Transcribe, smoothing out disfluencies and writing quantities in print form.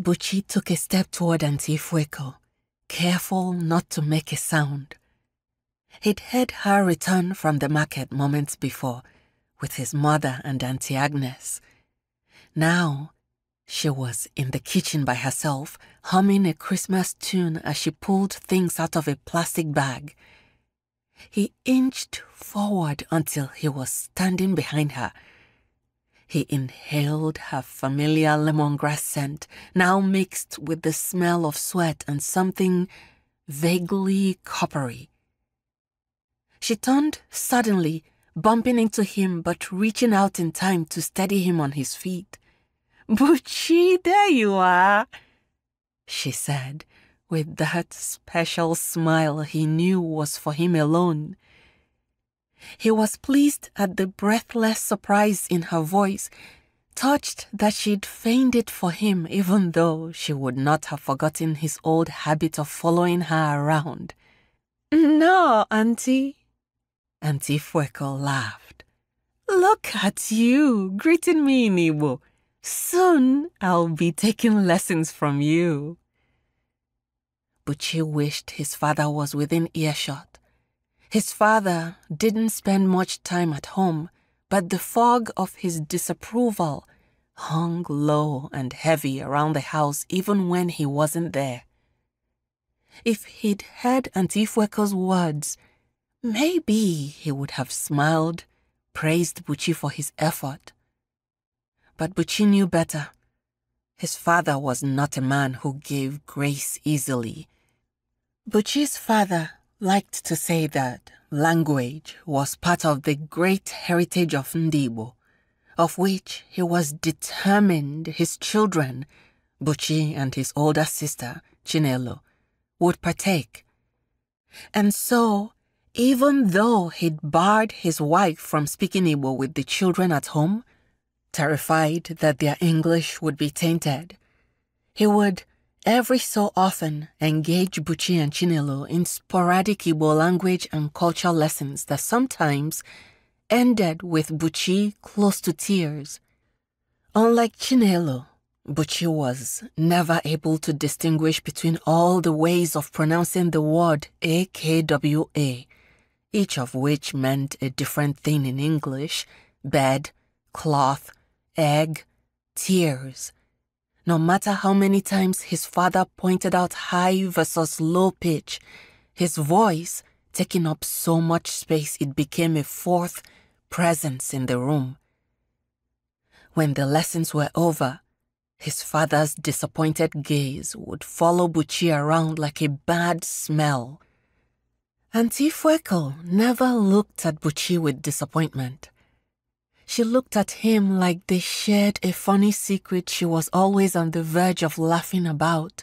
Buchi took a step toward Auntie Fueko, careful not to make a sound. He'd heard her return from the market moments before with his mother and Auntie Agnes. Now, she was in the kitchen by herself, humming a Christmas tune as she pulled things out of a plastic bag. He inched forward until he was standing behind her. He inhaled her familiar lemongrass scent, now mixed with the smell of sweat and something vaguely coppery. She turned suddenly, bumping into him but reaching out in time to steady him on his feet. "Buchi, there you are," she said, with that special smile he knew was for him alone. He was pleased at the breathless surprise in her voice, touched that she'd feigned it for him even though she would not have forgotten his old habit of following her around. "No, Auntie." Auntie Fueko laughed. "Look at you, greeting me in Igbo. Soon I'll be taking lessons from you." Buchi wished his father was within earshot. His father didn't spend much time at home, but the fog of his disapproval hung low and heavy around the house even when he wasn't there. If he'd heard Auntie Fueko's words, maybe he would have smiled, praised Buchi for his effort. But Buchi knew better. His father was not a man who gave grace easily. Buchi's father liked to say that language was part of the great heritage of Ndibo, of which he was determined his children, Buchi and his older sister, Chinelo, would partake. And so, even though he'd barred his wife from speaking Igbo with the children at home, terrified that their English would be tainted, he would every so often engage Buchi and Chinelo in sporadic Igbo language and culture lessons that sometimes ended with Buchi close to tears. Unlike Chinelo, Buchi was never able to distinguish between all the ways of pronouncing the word AKWA, each of which meant a different thing in English: bed, cloth, egg, tears. No matter how many times his father pointed out high versus low pitch, his voice taking up so much space it became a fourth presence in the room. When the lessons were over, his father's disappointed gaze would follow Buchi around like a bad smell. Auntie Fueko never looked at Buchi with disappointment. She looked at him like they shared a funny secret she was always on the verge of laughing about.